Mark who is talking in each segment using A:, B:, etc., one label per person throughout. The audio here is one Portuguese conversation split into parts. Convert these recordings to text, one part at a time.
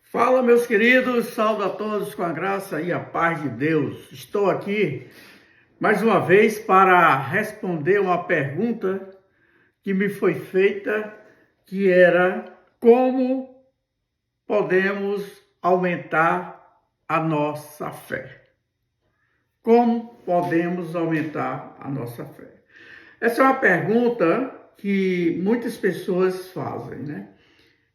A: Fala, meus queridos, saúdo a todos com a graça e a paz de Deus. Estou aqui mais uma vez para responder uma pergunta que me foi feita, que era: como podemos aumentar a nossa fé? Como podemos aumentar a nossa fé? Essa é uma pergunta que muitas pessoas fazem, né?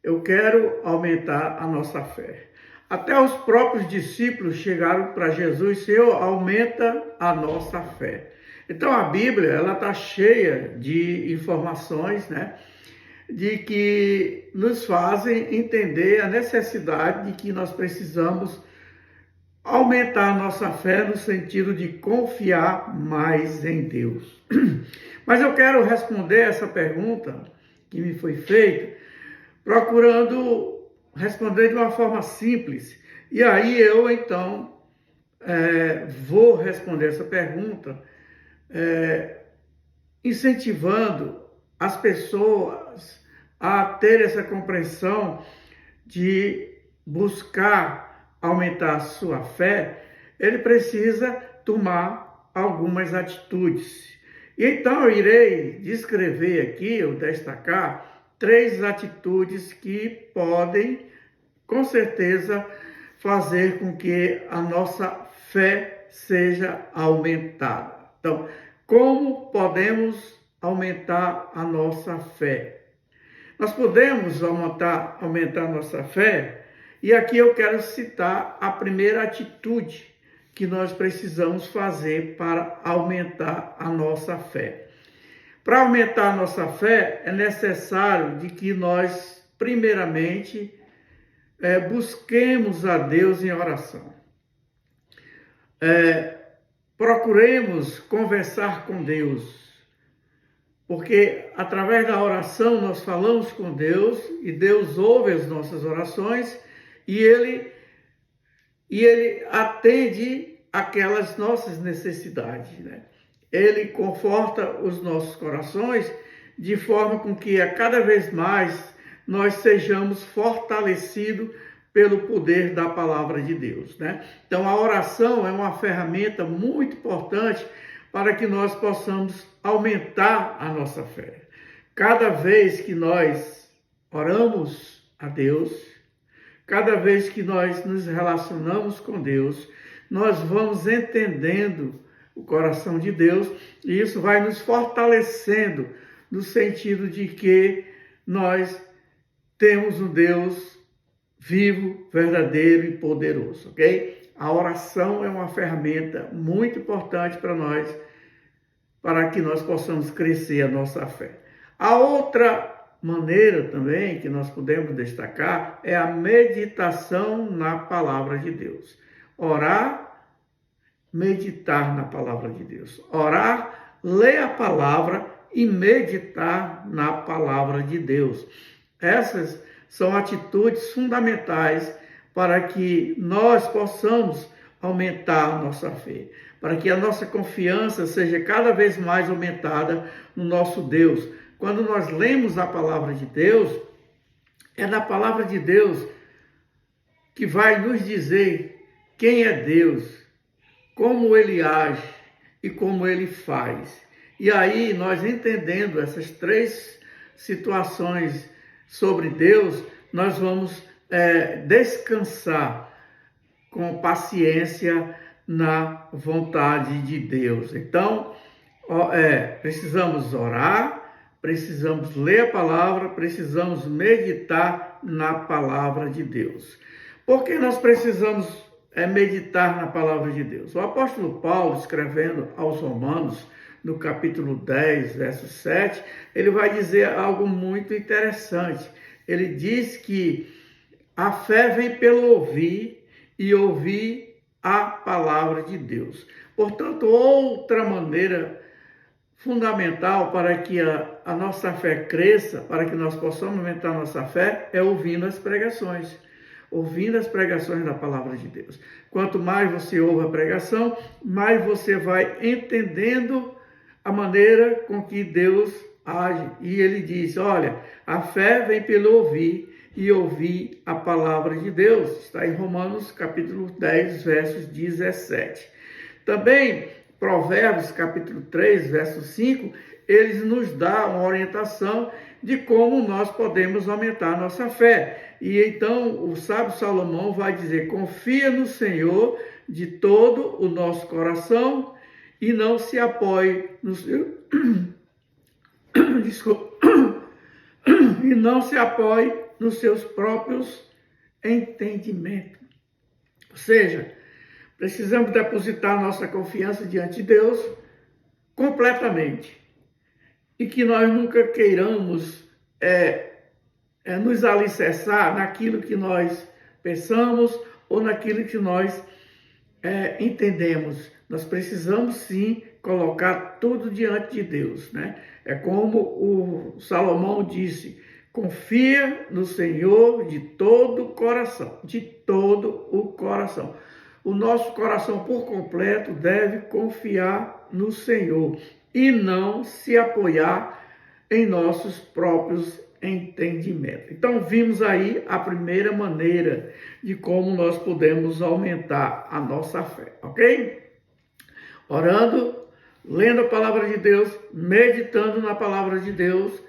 A: Eu quero aumentar a nossa fé. Até os próprios discípulos chegaram para Jesus: Senhor, aumenta a nossa fé. Então a Bíblia, ela está cheia de informações, né? De que nos fazem entender a necessidade de que nós precisamos aumentar a nossa fé no sentido de confiar mais em Deus. Mas eu quero responder essa pergunta que me foi feita, procurando responder de uma forma simples. E aí eu, então, vou responder essa pergunta incentivando as pessoas a ter essa compreensão de buscar aumentar a sua fé. Ele precisa tomar algumas atitudes. Então, eu irei descrever aqui, ou destacar, 3 atitudes que podem, com certeza, fazer com que a nossa fé seja aumentada. Então, como podemos aumentar a nossa fé? Nós podemos aumentar a nossa fé, e aqui eu quero citar a primeira atitude que nós precisamos fazer para aumentar a nossa fé. Para aumentar a nossa fé, é necessário de que nós, primeiramente, busquemos a Deus em oração. Procuremos conversar com Deus, porque através da oração nós falamos com Deus e Deus ouve as nossas orações e Ele atende aquelas nossas necessidades, né? Ele conforta os nossos corações de forma com que a cada vez mais nós sejamos fortalecidos pelo poder da palavra de Deus, né? Então a oração é uma ferramenta muito importante para que nós possamos aumentar a nossa fé. Cada vez que nós oramos a Deus, cada vez que nós nos relacionamos com Deus, nós vamos entendendo o coração de Deus, e isso vai nos fortalecendo no sentido de que nós temos um Deus vivo, verdadeiro e poderoso, ok? A oração é uma ferramenta muito importante para nós, para que nós possamos crescer a nossa fé. A outra maneira também que nós podemos destacar é a meditação na palavra de Deus. Orar, meditar na palavra de Deus. Orar, ler a palavra e meditar na palavra de Deus. Essas são atitudes fundamentais para que nós possamos aumentar a nossa fé, para que a nossa confiança seja cada vez mais aumentada no nosso Deus. Quando nós lemos a palavra de Deus, é na palavra de Deus que vai nos dizer quem é Deus, como Ele age e como Ele faz. E aí, nós entendendo essas 3 situações sobre Deus, nós vamos descansar com paciência na vontade de Deus. Então, precisamos orar, precisamos ler a palavra, precisamos meditar na palavra de Deus. Por que nós precisamos meditar na palavra de Deus? O apóstolo Paulo, escrevendo aos Romanos, no capítulo 10, verso 7, ele vai dizer algo muito interessante. Ele diz que a fé vem pelo ouvir e ouvir a palavra de Deus. Portanto, outra maneira fundamental para que a nossa fé cresça, para que nós possamos aumentar a nossa fé, é ouvindo as pregações. Ouvindo as pregações da palavra de Deus. Quanto mais você ouve a pregação, mais você vai entendendo a maneira com que Deus age. E ele diz: olha, a fé vem pelo ouvir e ouvir a palavra de Deus. Está em Romanos capítulo 10, versos 17. Também, Provérbios capítulo 3, verso 5, eles nos dá uma orientação de como nós podemos aumentar a nossa fé. E então o sábio Salomão vai dizer: confia no Senhor de todo o nosso coração e não se apoie no seu... e não se apoie nos seus próprios entendimentos. Ou seja, precisamos depositar nossa confiança diante de Deus completamente. E que nós nunca queiramos nos alicerçar naquilo que nós pensamos ou naquilo que nós entendemos. Nós precisamos sim colocar tudo diante de Deus, né? É como o Salomão disse: confia no Senhor de todo o coração, de todo o coração. O nosso coração por completo deve confiar no Senhor e não se apoiar em nossos próprios entendimentos. Então, vimos aí a primeira maneira de como nós podemos aumentar a nossa fé, ok? Orando, lendo a palavra de Deus, meditando na palavra de Deus,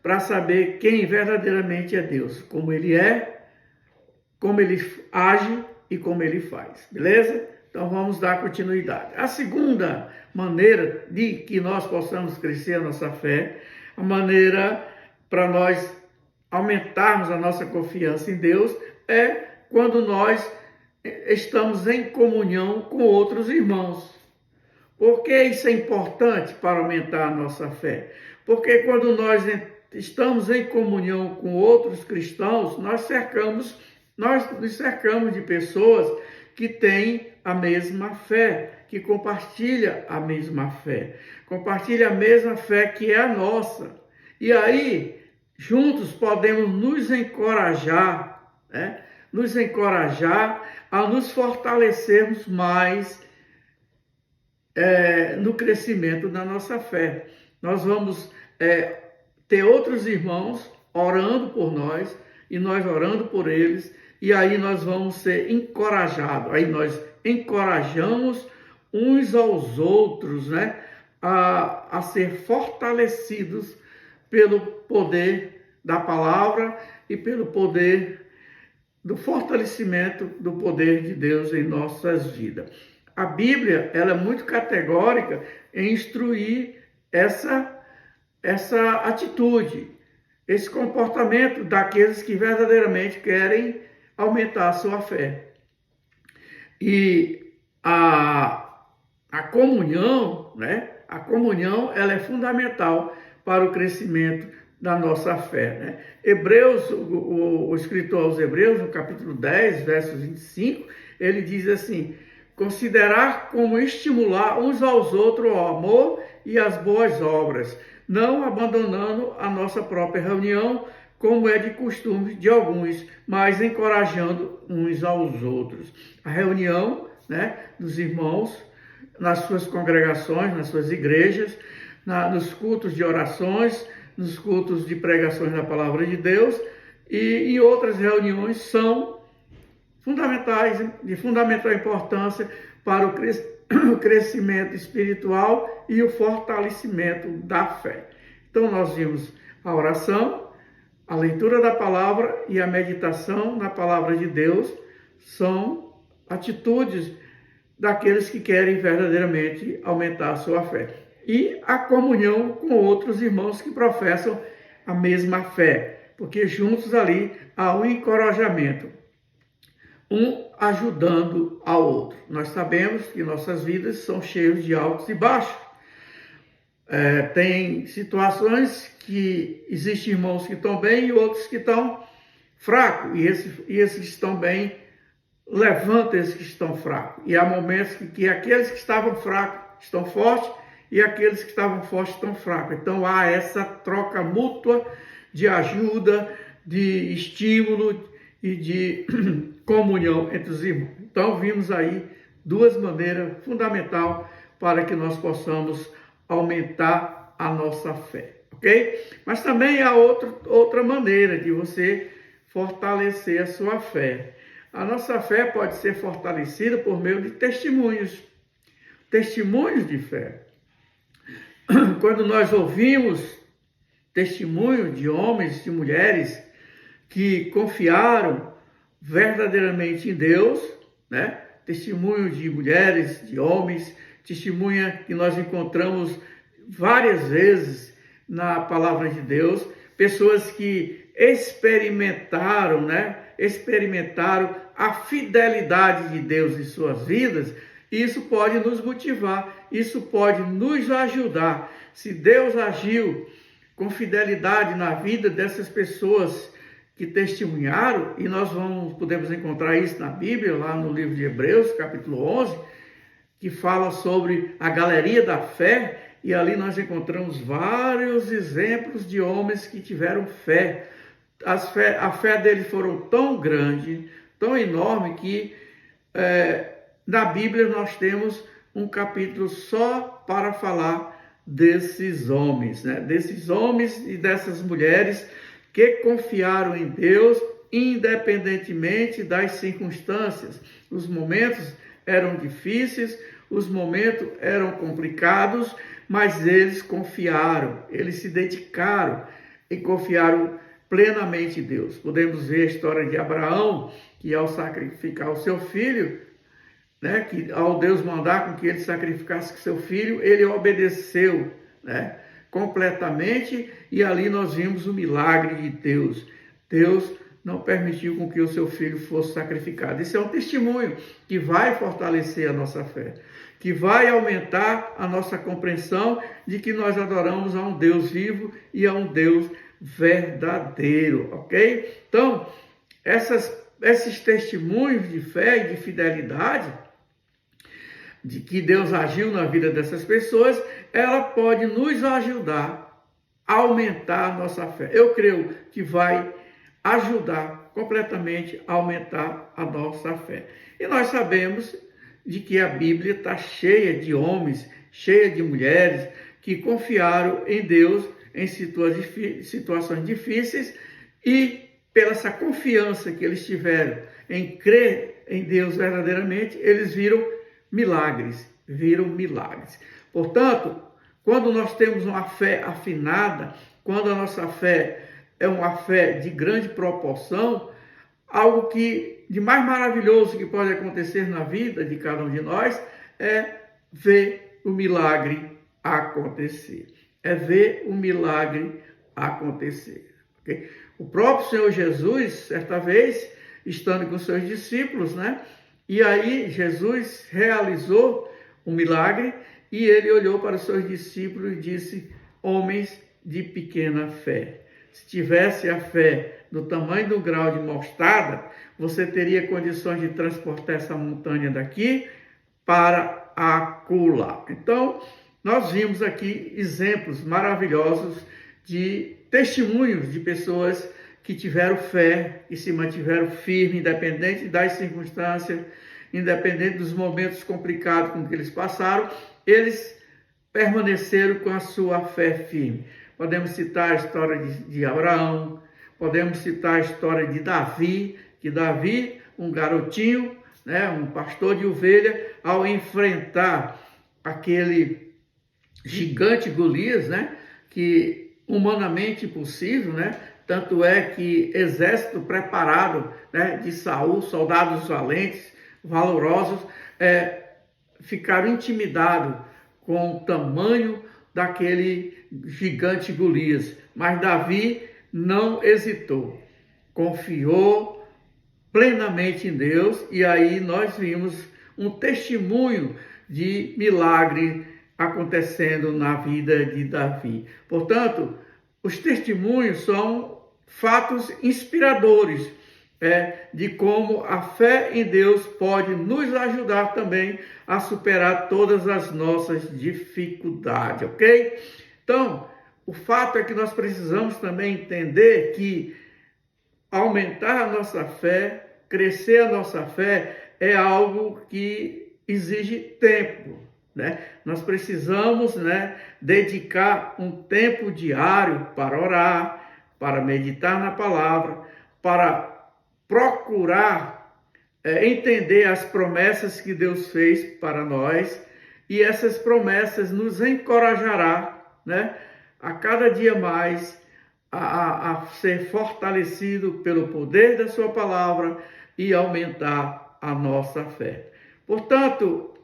A: para saber quem verdadeiramente é Deus, como Ele é, como Ele age e como Ele faz, beleza? Então vamos dar continuidade. A segunda maneira de que nós possamos crescer a nossa fé, a maneira para nós aumentarmos a nossa confiança em Deus, é quando nós estamos em comunhão com outros irmãos. Por que isso é importante para aumentar a nossa fé? Porque quando nós estamos em comunhão com outros cristãos, nós nos cercamos de pessoas que têm a mesma fé, que compartilham a mesma fé, compartilham a mesma fé que é a nossa. E aí, juntos podemos nos encorajar, né? Nos encorajar a nos fortalecermos mais no crescimento da nossa fé. Nós vamos ter outros irmãos orando por nós e nós orando por eles, e aí nós vamos ser encorajados. Aí nós encorajamos uns aos outros, né, a ser fortalecidos pelo poder da palavra e pelo poder do fortalecimento do poder de Deus em nossas vidas. A Bíblia, ela é muito categórica em instruir essa atitude, esse comportamento daqueles que verdadeiramente querem aumentar a sua fé. E a comunhão, né? A comunhão, ela é fundamental para o crescimento da nossa fé, né? Hebreus, o escritor aos Hebreus, no capítulo 10, versos 25, ele diz assim: considerar como estimular uns aos outros o amor e as boas obras, não abandonando a nossa própria reunião, como é de costume de alguns, mas encorajando uns aos outros. A reunião, né, dos irmãos nas suas congregações, nas suas igrejas, nos cultos de orações, nos cultos de pregações da palavra de Deus e em outras reuniões são fundamentais, de fundamental importância para o crescimento espiritual e o fortalecimento da fé. Então nós vimos a oração, a leitura da palavra e a meditação na palavra de Deus são atitudes daqueles que querem verdadeiramente aumentar a sua fé. E a comunhão com outros irmãos que professam a mesma fé, porque juntos ali há um encorajamento, um ajudando ao outro. Nós sabemos que nossas vidas são cheias de altos e baixos. Tem situações que existem irmãos que estão bem e outros que estão fracos, e esses que estão bem levantam esses que estão fracos. E há momentos que aqueles que estavam fracos estão fortes e aqueles que estavam fortes estão fracos. Então há essa troca mútua de ajuda, de estímulo e de comunhão entre os irmãos. Então vimos aí duas maneiras fundamentais para que nós possamos aumentar a nossa fé, ok? Mas também há outra maneira de você fortalecer a sua fé. A nossa fé pode ser fortalecida por meio de testemunhos de fé. Quando nós ouvimos testemunho de homens e mulheres que confiaram verdadeiramente em Deus, né? Testemunho de mulheres, de homens, testemunha que nós encontramos várias vezes na palavra de Deus, pessoas que experimentaram, né? Experimentaram a fidelidade de Deus em suas vidas. Isso pode nos motivar, isso pode nos ajudar. Se Deus agiu com fidelidade na vida dessas pessoas que testemunharam, e nós podemos encontrar isso na Bíblia, lá no livro de Hebreus, capítulo 11, que fala sobre a galeria da fé, e ali nós encontramos vários exemplos de homens que tiveram fé. A fé deles foram tão grande, tão enorme, que na Bíblia nós temos um capítulo só para falar desses homens, né? Desses homens e dessas mulheres que confiaram em Deus, independentemente das circunstâncias. Os momentos eram difíceis, os momentos eram complicados, mas eles confiaram, eles se dedicaram e confiaram plenamente em Deus. Podemos ver a história de Abraão, que ao sacrificar o seu filho, né, que ao Deus mandar com que ele sacrificasse seu filho, ele obedeceu, né, completamente, e ali nós vimos o milagre de Deus. Deus não permitiu com que o seu filho fosse sacrificado. Isso é um testemunho que vai fortalecer a nossa fé, que vai aumentar a nossa compreensão de que nós adoramos a um Deus vivo e a um Deus verdadeiro, ok? Então, esses testemunhos de fé e de fidelidade, de que Deus agiu na vida dessas pessoas, ela pode nos ajudar a aumentar a nossa fé. Eu creio que vai ajudar completamente a aumentar a nossa fé. E nós sabemos de que a Bíblia está cheia de homens, cheia de mulheres que confiaram em Deus em situações difíceis, e pela essa confiança que eles tiveram em crer em Deus verdadeiramente, eles viram milagres. Portanto, quando nós temos uma fé afinada, quando a nossa fé é uma fé de grande proporção, algo que de mais maravilhoso que pode acontecer na vida de cada um de nós é ver o milagre acontecer. Okay? O próprio Senhor Jesus, certa vez, estando com seus discípulos, né? E aí Jesus realizou um milagre e ele olhou para os seus discípulos e disse: homens de pequena fé. Se tivesse a fé do tamanho do grau de mostarda, você teria condições de transportar essa montanha daqui para acolá. Então, nós vimos aqui exemplos maravilhosos de testemunhos de pessoas que tiveram fé e se mantiveram firmes, independente das circunstâncias, independente dos momentos complicados com que eles passaram, eles permaneceram com a sua fé firme. Podemos citar a história de Abraão, podemos citar a história de Davi, que Davi, um garotinho, né, um pastor de ovelha, ao enfrentar aquele gigante Golias, né, que humanamente impossível, né, tanto é que exército preparado, né, de Saul, soldados valentes, valorosos, ficaram intimidados com o tamanho daquele gigante Golias. Mas Davi não hesitou, confiou plenamente em Deus, e aí nós vimos um testemunho de milagre acontecendo na vida de Davi. Portanto, os testemunhos são fatos inspiradores de como a fé em Deus pode nos ajudar também a superar todas as nossas dificuldades, ok? Então, o fato é que nós precisamos também entender que aumentar a nossa fé, crescer a nossa fé, é algo que exige tempo, né? Nós precisamos, né, dedicar um tempo diário para orar, para meditar na palavra, para procurar entender as promessas que Deus fez para nós, e essas promessas nos encorajará, né, a cada dia mais a ser fortalecido pelo poder da sua palavra e aumentar a nossa fé. Portanto,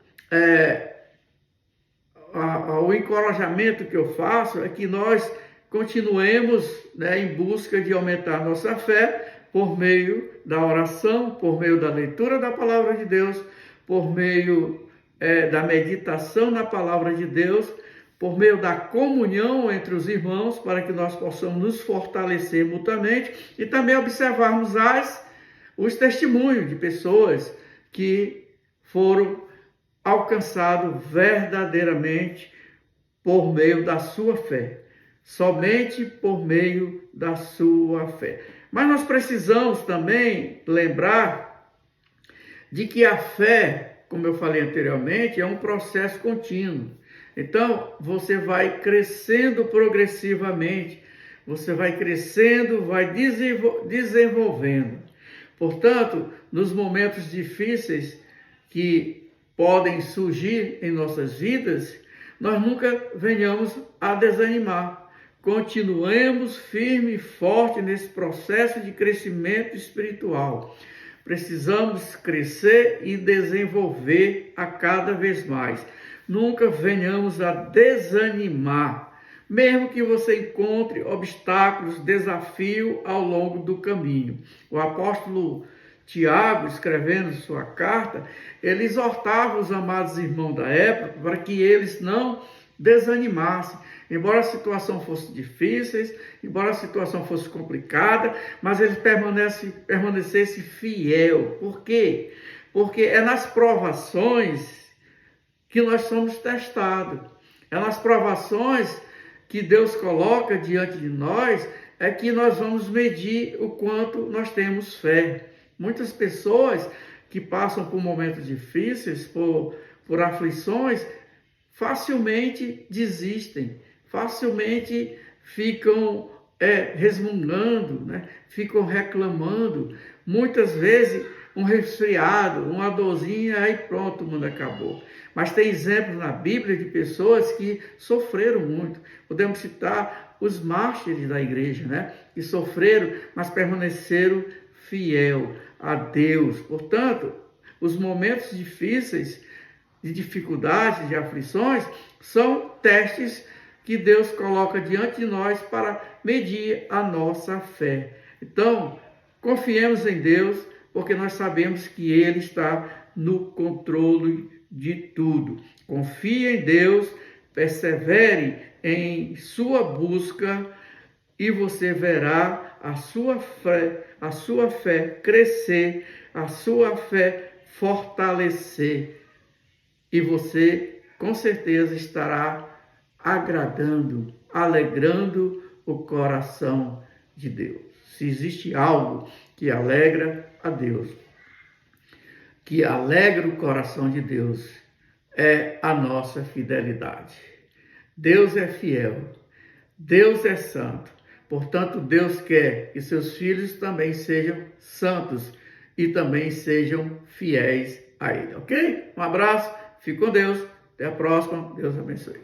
A: o encorajamento que eu faço é que nós continuemos, né, em busca de aumentar a nossa fé por meio da oração, por meio da leitura da palavra de Deus, por meio da meditação na palavra de Deus, por meio da comunhão entre os irmãos, para que nós possamos nos fortalecer mutuamente e também observarmos os testemunhos de pessoas que foram alcançados verdadeiramente por meio da sua fé, somente por meio da sua fé. Mas nós precisamos também lembrar de que a fé, como eu falei anteriormente, é um processo contínuo. Então, você vai crescendo progressivamente, você vai crescendo, vai desenvolvendo. Portanto, nos momentos difíceis que podem surgir em nossas vidas, nós nunca venhamos a desanimar. Continuemos firme e forte nesse processo de crescimento espiritual. Precisamos crescer e desenvolver a cada vez mais. Nunca venhamos a desanimar, mesmo que você encontre obstáculos, desafios ao longo do caminho. O apóstolo Tiago, escrevendo sua carta, ele exortava os amados irmãos da época para que eles não desanimassem. Embora a situação fosse difícil, embora a situação fosse complicada, mas eles permanecessem fiel. Por quê? Porque é nas provações que nós somos testados. É nas provações que Deus coloca diante de nós, é que nós vamos medir o quanto nós temos fé. Muitas pessoas que passam por momentos difíceis, por aflições, facilmente desistem, facilmente ficam resmungando, né? Ficam reclamando. Muitas vezes um resfriado, uma dorzinha, aí pronto, o mundo acabou. Mas tem exemplos na Bíblia de pessoas que sofreram muito. Podemos citar os mártires da igreja, né? Que sofreram, mas permaneceram fiel a Deus. Portanto, os momentos difíceis, de dificuldades, de aflições, são testes que Deus coloca diante de nós para medir a nossa fé. Então, confiemos em Deus, porque nós sabemos que Ele está no controle de tudo. Confie em Deus, persevere em sua busca e você verá a sua fé crescer, a sua fé fortalecer. E você, com certeza, estará agradando, alegrando o coração de Deus. Se existe algo que alegra a Deus, que alegra o coração de Deus, é a nossa fidelidade. Deus é fiel, Deus é santo. Portanto, Deus quer que seus filhos também sejam santos e também sejam fiéis a Ele, ok? Um abraço, fique com Deus, até a próxima, Deus abençoe.